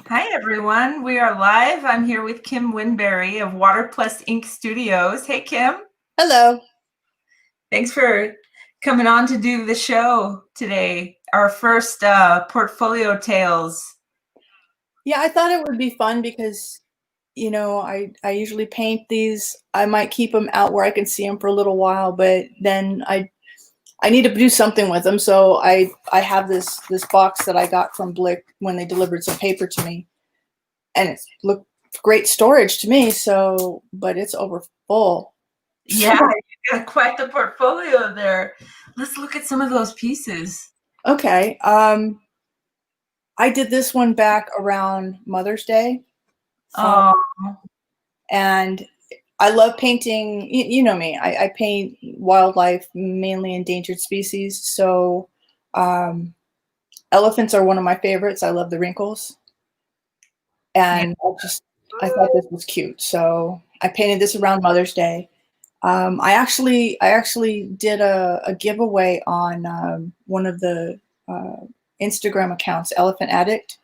Hi, everyone. We are live. I'm here with Kim Winberry of Water Plus Ink Studios. Hey, Kim. Hello. Thanks for coming on to do the show today. Our first portfolio tales. Yeah, I thought it would be fun because, I usually paint these. I might keep them out where I can see them for a little while, but then I need to do something with them. So I have this box that I got from Blick when they delivered some paper to me, and it's looked great storage to me. So, but it's over full. Yeah, you got quite the portfolio there. Let's look at some of those pieces. Okay. I did this one back around Mother's Day. Oh, And I love painting. You know me. I paint wildlife, mainly endangered species. So elephants are one of my favorites. I love the wrinkles, yeah. and I thought this was cute. So I painted this around Mother's Day. I actually did a giveaway on one of the Instagram accounts, Elephant Addict,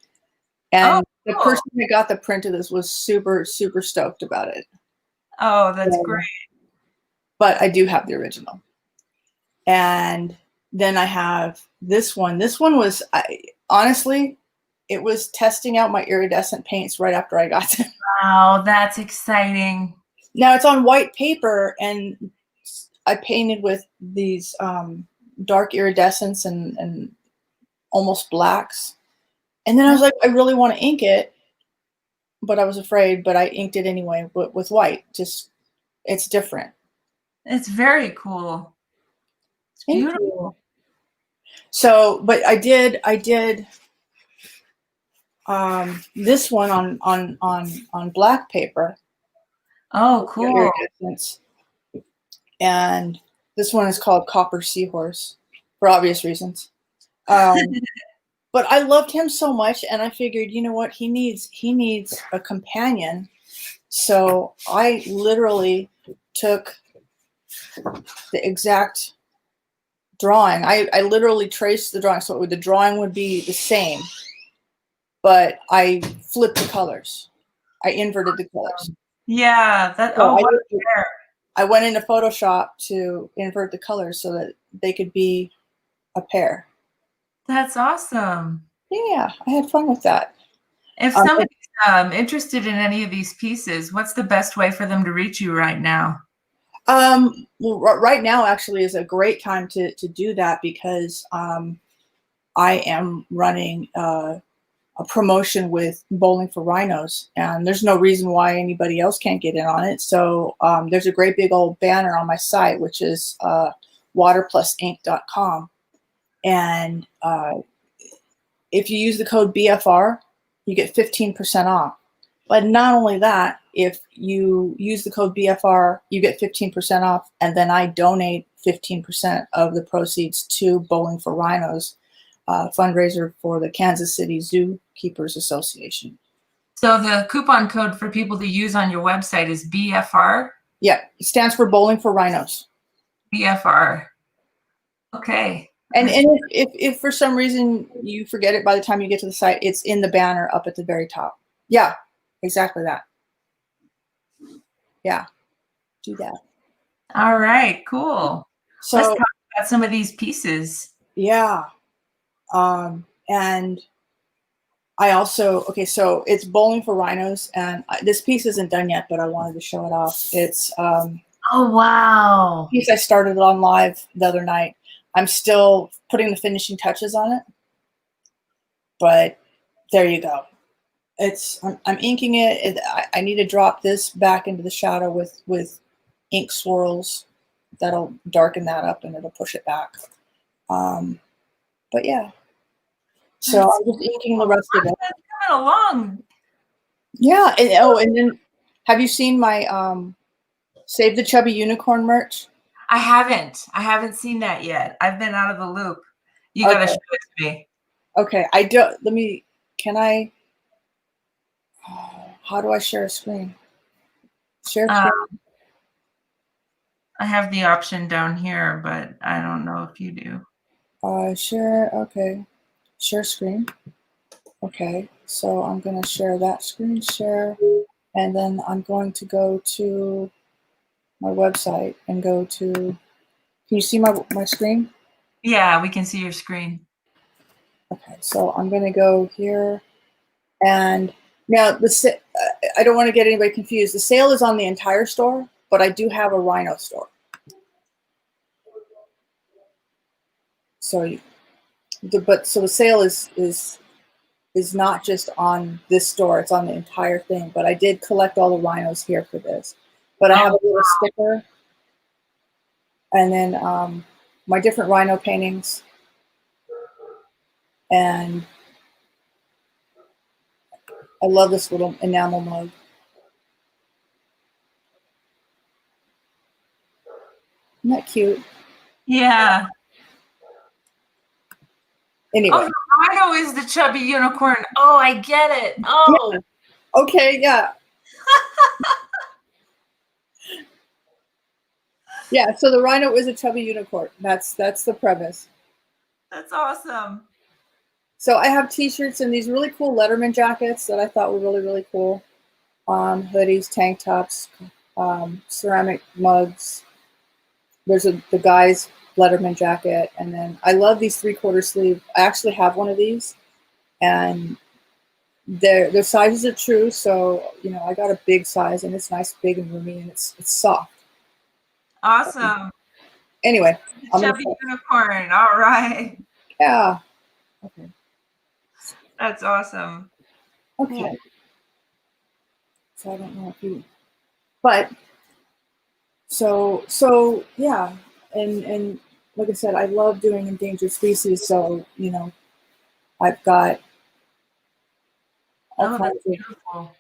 Oh, and the cool. person that got the print of this was super super stoked about it. Oh, that's great. So, but I do have the original. And then I have this one. This one was, honestly, it was testing out my iridescent paints right after I got them. Wow, that's exciting. Now it's on white paper, and I painted with these dark iridescents and almost blacks. And then I was like, I really want to ink it, but I was afraid. But I inked it anyway with white. Just it's different. It's very cool. It's Thank you. beautiful. So, but I did this one on black paper, Oh, cool. iridescence, and this one is called Copper Seahorse for obvious reasons. Um, but I loved him so much, and I figured, you know what, he needs a companion. So I literally took the exact drawing. I literally traced the drawing, so the drawing would be the same, but I flipped the colors. I inverted the colors. Yeah, that So oh, what a pair. I went into Photoshop to invert the colors so that they could be a pair. That's awesome. Yeah, I had fun with that. If Um, somebody's interested in any of these pieces, what's the best way for them to reach you right now? well, right now actually is a great time to do that because I am running a promotion with Bowling for Rhinos, and there's no reason why anybody else can't get in on it. So there's a great big old banner on my site, which is waterplusink.com. And if you use the code BFR, you get 15% off. But not only that, if you use the code BFR, you get 15% off, and then I donate 15% of the proceeds to Bowling for Rhinos, fundraiser for the Kansas City Zookeepers Association. So the coupon code for people to use on your website is BFR? Yeah, it stands for Bowling for Rhinos. BFR. Okay. And if for some reason you forget it by the time you get to the site, it's in the banner up at the very top. Yeah, exactly that. Yeah, do that. All right, cool. Let's So talk about some of these pieces. yeah, and I also so it's Bowling for Rhinos, and this piece isn't done yet, but I wanted to show it off. It's Oh, wow. piece I started on live the other night. I'm still putting the finishing touches on it, but there you go. I'm inking it. I need to drop this back into the shadow with ink swirls. That'll darken that up and it'll push it back. But yeah, so That's I'm just inking the rest of it. coming along. Yeah, and then have you seen my Save the Chubby Unicorn merch? I haven't. I haven't seen that yet. I've been out of the loop. You got to show Okay, it to me. okay. I don't. Let me. Can I? How do I share a screen? Share Uh, screen. I have the option down here, but I don't know if you do. Share. Okay. Share screen. Okay. So I'm going to share that screen share, and then I'm going to go to my website and go to, can you see my screen? Yeah, we can see your screen. Okay, so I'm going to go here, and now I don't want to get anybody confused. The sale is on the entire store, but I do have a Rhino store. So the sale is not just on this store, it's on the entire thing. But I did collect all the rhinos here for this. But I have a little sticker, and then my different rhino paintings, and I love this little enamel mug. Isn't that cute? Yeah. Anyway. Oh, the rhino is the chubby unicorn. Oh, I get it. Oh. Yeah. Okay, yeah. Yeah, so the rhino is a chubby unicorn. That's the premise. That's awesome. So I have t-shirts and these really cool Letterman jackets that I thought were really, really cool. Hoodies, tank tops, ceramic mugs. There's the guy's Letterman jacket. And then I love these 3/4 sleeve. I actually have one of these. And their sizes are true. So, you know, I got a big size and it's nice, big and roomy, and it's soft. Awesome. Anyway. Chubby unicorn. All right. Yeah. Okay. That's awesome. Okay. Cool. So I don't know if you, but so yeah, and like I said, I love doing endangered species. So you know, I've got all kinds of. Beautiful.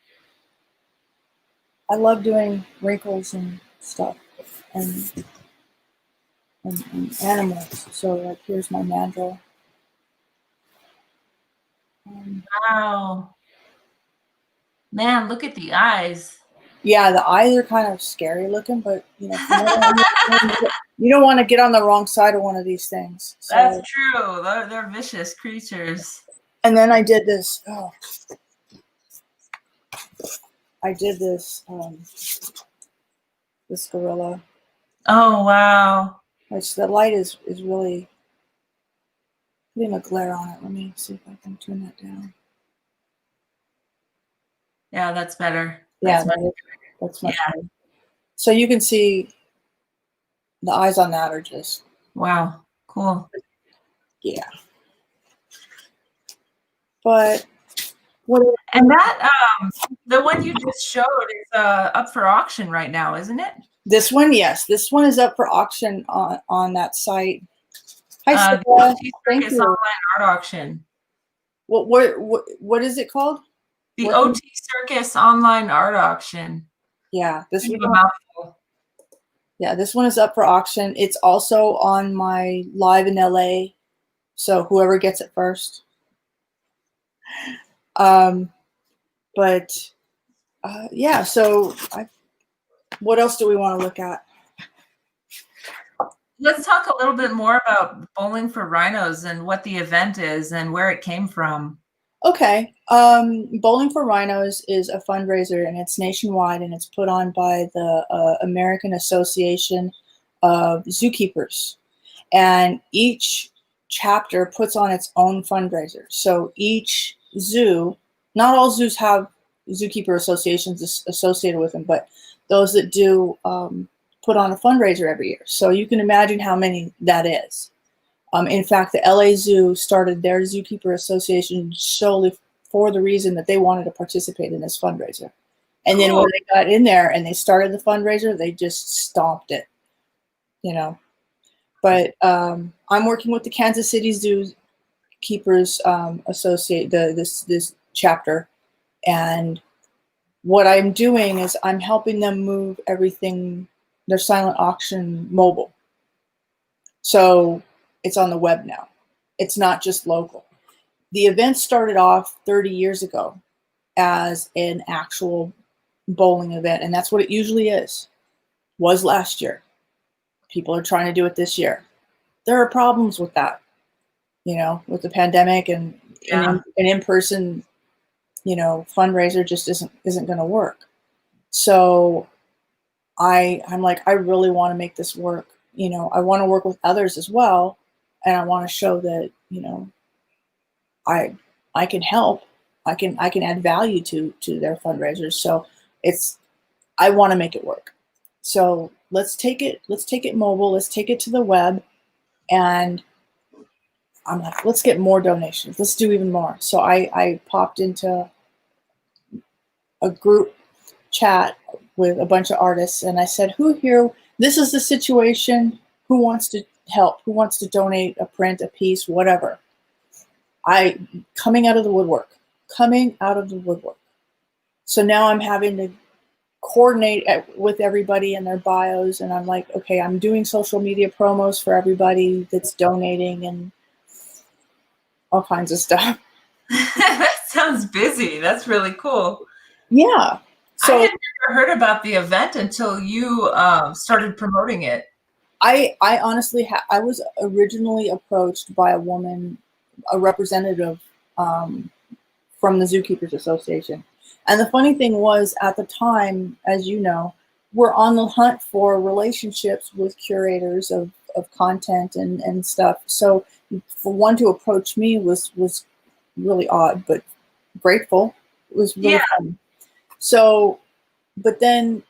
I love doing wrinkles and stuff, and animals. So like, here's my mandrill. Wow. Man, look at the eyes. Yeah, the eyes are kind of scary looking, but you know, you don't want to get on the wrong side of one of these things. So. That's true. They're vicious creatures. And then I did this. Oh, I did this. This gorilla. Oh wow! Which the light is really putting a glare on it. Let me see if I can turn that down. Yeah, that's better. Yeah, that's much better. So you can see the eyes on that are just wow, cool. Yeah. But what? And that the one you just showed is up for auction right now, isn't it? This one, yes. This one is up for auction on that site. Hi, the OT Circus online art auction. What is it called? The OT Circus online art auction. Yeah, this one. Yeah, this one is up for auction. It's also on my live in LA, so whoever gets it first. But yeah, so what else do we want to look at? Let's talk a little bit more about Bowling for Rhinos and what the event is and where it came from. Okay. Bowling for Rhinos is a fundraiser, and it's nationwide, and it's put on by the American Association of Zookeepers. And each chapter puts on its own fundraiser. So each zoo, not all zoos have zookeeper associations associated with them, but those that do put on a fundraiser every year. So you can imagine how many that is. In fact, the LA Zoo started their Zookeeper Association solely for the reason that they wanted to participate in this fundraiser. And then when they got in there and they started the fundraiser, they just stomped it, you know. But I'm working with the Kansas City Zookeepers Associate, this chapter, and what I'm doing is I'm helping them move everything, their silent auction mobile. So it's on the web now. It's not just local. The event started off 30 years ago as an actual bowling event, and that's what it usually is. Was last year. People are trying to do it this year. There are problems with that, you know, with the pandemic and in-person fundraiser just isn't going to work. So I'm like, I really want to make this work. I want to work with others as well, and I want to show that I I can help. I can add value to their fundraisers. So it's I want to make it work. So let's take it mobile. Let's take it to the web, and I'm like, let's get more donations. Let's do even more. So I popped into a group chat with a bunch of artists, and I said, who here, this is the situation, who wants to help, who wants to donate a print, a piece, whatever. Coming out of the woodwork. So now I'm having to coordinate with everybody and their bios, and I'm like, okay, I'm doing social media promos for everybody that's donating and all kinds of stuff. That sounds busy. That's really cool. Yeah. I So had never heard about the event until you started promoting it. I honestly I was originally approached by a woman, a representative from the Zookeepers Association. And the funny thing was, at the time, as you know, we're on the hunt for relationships with curators of content and stuff. So for one to approach me was really odd, but grateful. It was really Yeah. fun. So, but then,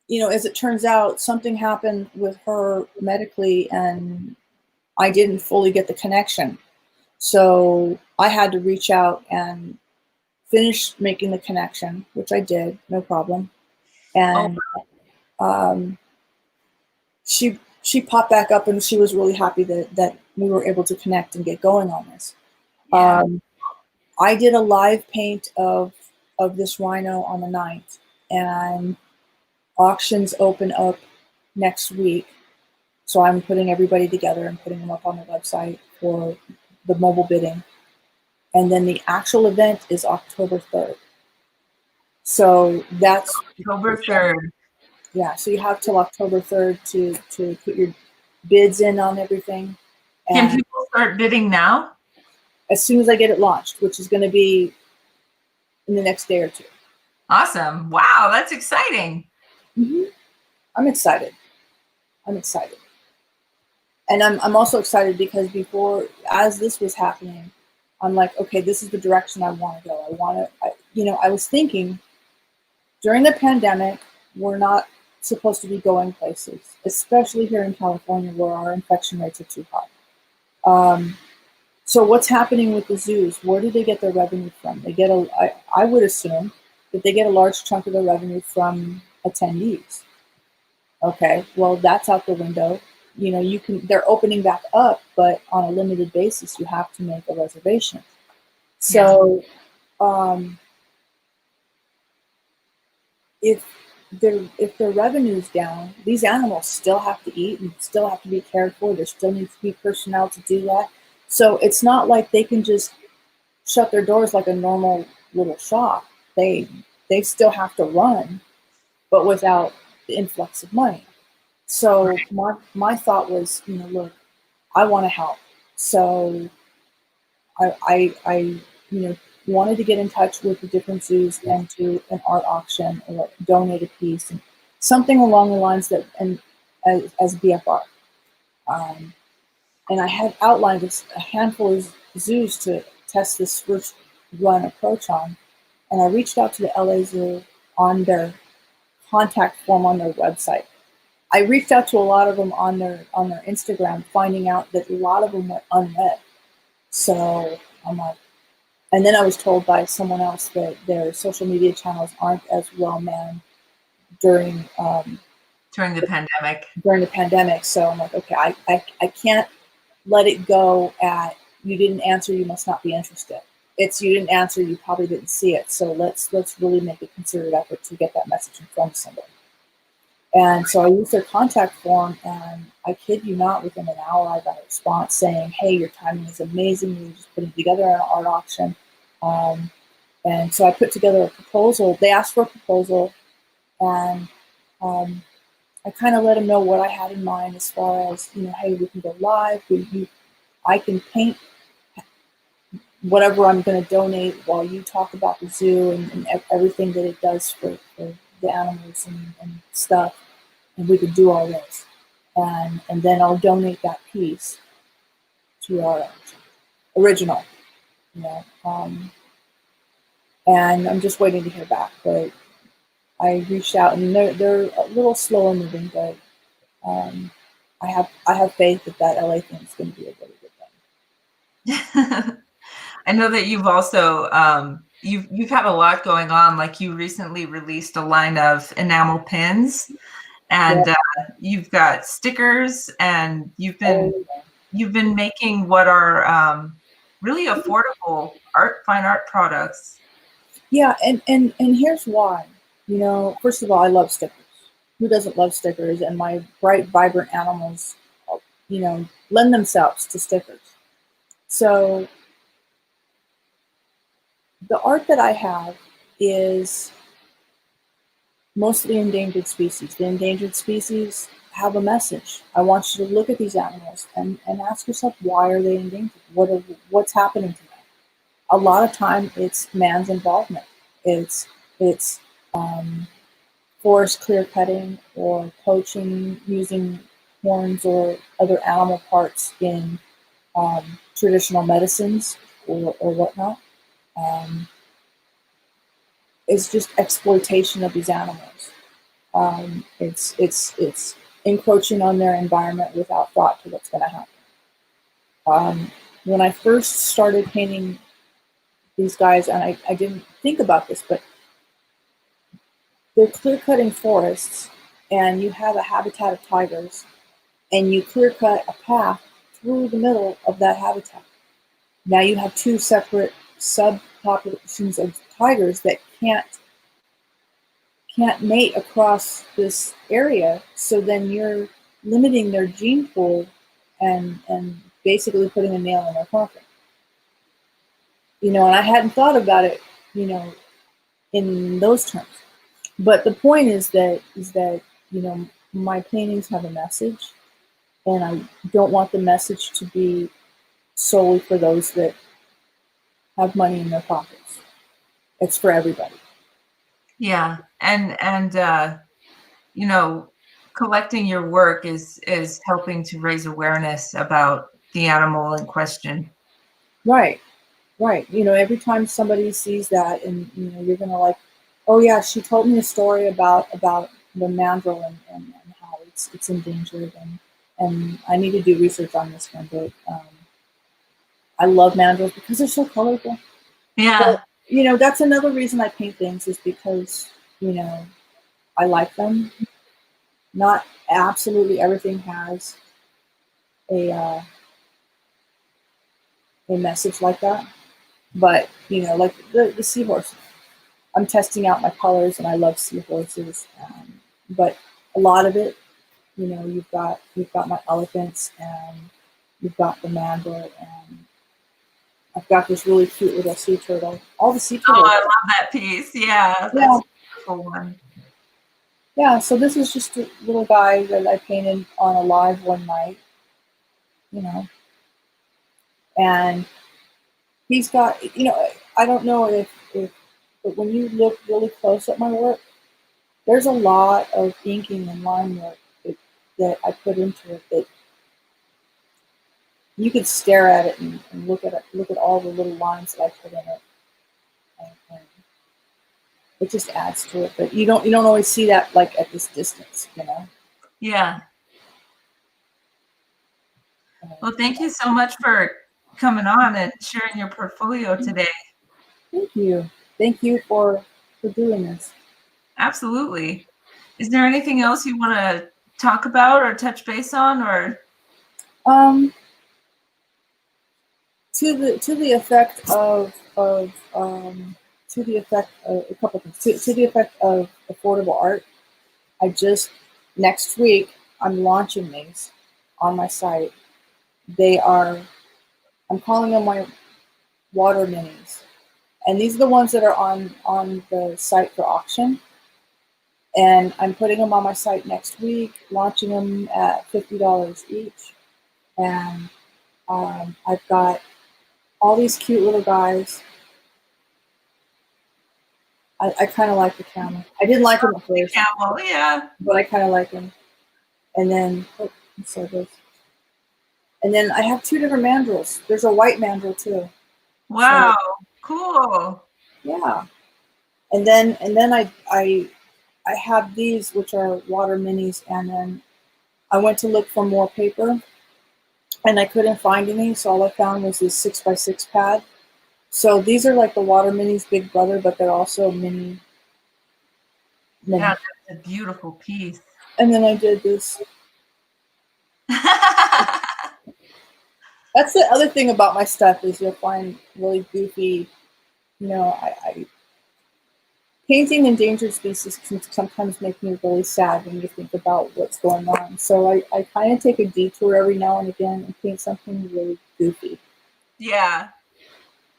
as it turns out, something happened with her medically, and I didn't fully get the connection. So I had to reach out and finish making the connection, which I did, no problem. Oh, And um, she popped back up, and she was really happy that we were able to connect and get going on this. yeah. I did a live paint of this rhino on the 9th, and auctions open up next week. So I'm putting everybody together and putting them up on the website for the mobile bidding. And then the actual event is October 3rd. So that's October 3rd. yeah. So you have till October 3rd to put your bids in on everything. Can And people start bidding now? as soon as I get it launched, which is going to be in the next day or two. Awesome. Wow, that's exciting. Mm-hmm. I'm excited. I'm excited. And I'm also excited because as this was happening, I'm like, okay, this is the direction I want to go. I was thinking during the pandemic, we're not supposed to be going places, especially here in California where our infection rates are too high. So what's happening with the zoos? Where do they get their revenue from? I would assume that they get a large chunk of their revenue from attendees. Okay, well, that's out the window. They're opening back up, but on a limited basis, you have to make a reservation. Yeah. So if their revenue's down, these animals still have to eat and still have to be cared for. There still needs to be personnel to do that. So it's not like they can just shut their doors like a normal little shop. They still have to run, but without the influx of money. So my thought was, look, I want to help. So I wanted to get in touch with the different zoos and do an art auction or donate a piece and something along the lines that and as BFR. And I had outlined a handful of zoos to test this first run approach on. And I reached out to the LA Zoo on their contact form on their website. I reached out to a lot of them on their Instagram, finding out that a lot of them went unread. So I'm like, and then I was told by someone else that their social media channels aren't as well manned during During the pandemic. during the pandemic. So I'm like, okay, I can't let it go at you didn't answer, you must not be interested. It's you didn't answer, you probably didn't see it. So let's really make a concerted effort to get that message in front of somebody. And so I used their contact form, and I kid you not, within an hour I got a response saying, hey, your timing is amazing. We were just putting together an art auction. And so I put together a proposal. They asked for a proposal, and I kind of let them know what I had in mind as far as, hey, we can go live. I can paint whatever I'm going to donate while you talk about the zoo and everything that it does for the animals and stuff, and we could do all this, and then I'll donate that piece to our original, you know. And I'm just waiting to hear back. But I reached out, and they're a little slower moving, but I have faith that LA thing is going to be a really good thing. I know that you've also you've had a lot going on. Like you recently released a line of enamel pins, and Yeah. you've got stickers, and you've been Oh, making what are really affordable fine art products. yeah, and here's why. You know, first of all, I love stickers. Who doesn't love stickers? And my bright, vibrant animals, you know, lend themselves to stickers. So the art that I have is mostly endangered species. The endangered species have a message. I want you to look at these animals and ask yourself, why are they endangered? What's happening to them? A lot of time it's man's involvement. It's forest clear cutting or poaching using horns or other animal parts in traditional medicines or whatnot. Um, it's just exploitation of these animals. It's encroaching on their environment without thought to what's going to happen. When I first started painting these guys, and I didn't think about this, but they're clear cutting forests, and you have a habitat of tigers, and you clear cut a path through the middle of that habitat. Now you have two separate subpopulations of tigers that can't mate across this area, so then you're limiting their gene pool and basically putting a nail in their coffin. You know, and I hadn't thought about it, you know, in those terms. But the point is that you know my paintings have a message, and I don't want the message to be solely for those that have money in their pockets. It's for everybody. Yeah, and you know, collecting your work is helping to raise awareness about the animal in question. Right, right. You know, every time somebody sees that, and you know, you're gonna like, oh yeah, she told me a story about the mandrill and how it's endangered, and I need to do research on this one. But I love mandrills because they're so colorful. But Yeah, you know, that's another reason I paint things is because you know I like them. Not absolutely everything has a a message like that, but you know, like the seahorse. I'm testing out my colors, and I love seahorses. But a lot of it, you know, you've got my elephants, and you've got the mandrill, and I've got this really cute little sea turtle. All the sea oh, turtles. I love that piece. Yeah, that's Yeah, a beautiful one. yeah. So this is just a little guy that I painted on a live one night, you know, and he's got, you know, I don't know if but when you look really close at my work, there's a lot of inking and line work that I put into it that you could stare at it and look at all the little lines that I put in it, and it just adds to it. But you don't always see that like at this distance, you know. Yeah. Well, thank Yeah. you so much for coming on and sharing your portfolio today. Thank you, thank you for doing this. Absolutely. Is there anything else you want to talk about or touch base on, or? Um, to the effect of to the effect of a couple things to the effect of affordable art. I just next week I'm launching these on my site. They are I'm calling them my water minis, and these are the ones that are on the site for auction. And I'm putting them on my site next week, launching them at $50 each. And I've got all these cute little guys. I kind of like the camel. I didn't like him at first, Camel, yeah. but I kind of like him. And then, oh, so this. And then I have 2 different mandrills. There's a white mandrill too. Wow, So, cool. yeah. And then I have these, which are water minis, and then I went to look for more paper, and I couldn't find any, so all I found was this 6x6 pad. So these are like the water minis big brother, but they're also mini. Yeah, that's a beautiful piece. And then I did this. That's the other thing about my stuff is you'll find really goofy, you know, I painting endangered species can sometimes make me really sad when you think about what's going on. So I kind of take a detour every now and again and paint something really goofy. Yeah.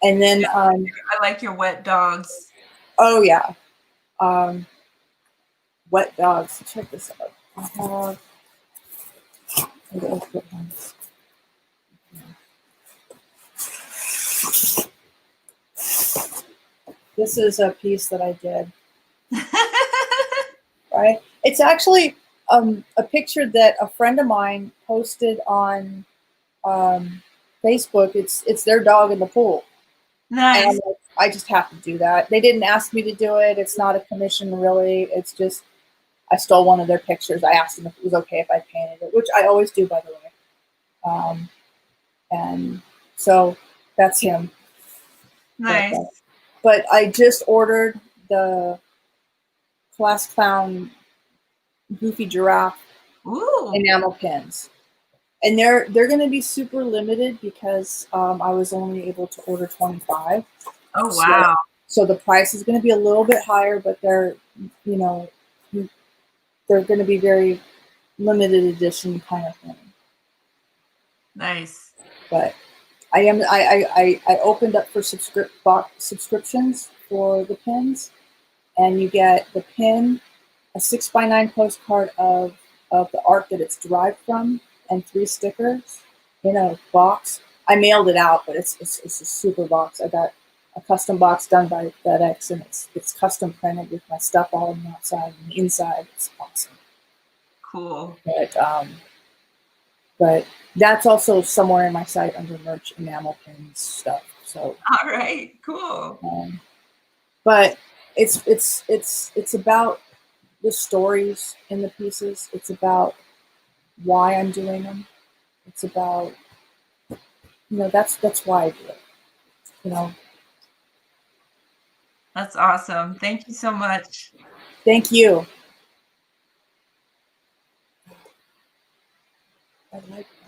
And then, I like your wet dogs. oh yeah, wet dogs. Check this out. I have. This is a piece that I did. Right? It's actually a picture that a friend of mine posted on Facebook. It's their dog in the pool, and I'm Nice. like, I just have to do that. They didn't ask me to do it. It's not a commission, really. It's just I stole one of their pictures. I asked them if it was okay if I painted it, which I always do, by the way. And so that's him. Nice. But I just ordered the Class Clown Goofy Giraffe Ooh. enamel pins. And they're going to be super limited because I was only able to order 25. Oh, wow. So the price is going to be a little bit higher, but they're, you know, they're going to be very limited edition kind of thing. Nice. But I opened up for subscriptions for the pins, and you get the pin, a 6x9 postcard of the art that it's derived from, and 3 stickers in a box. I mailed it out, but it's a super box. I got a custom box done by FedEx, and it's custom printed with my stuff all on the outside and the inside. It's awesome. Cool. But that's also somewhere in my site under merch enamel pins stuff. So all right, cool. But it's about the stories in the pieces. It's about why I'm doing them. It's about, you know, that's why I do it. You know. That's awesome. Thank you so much. Thank you. I like that.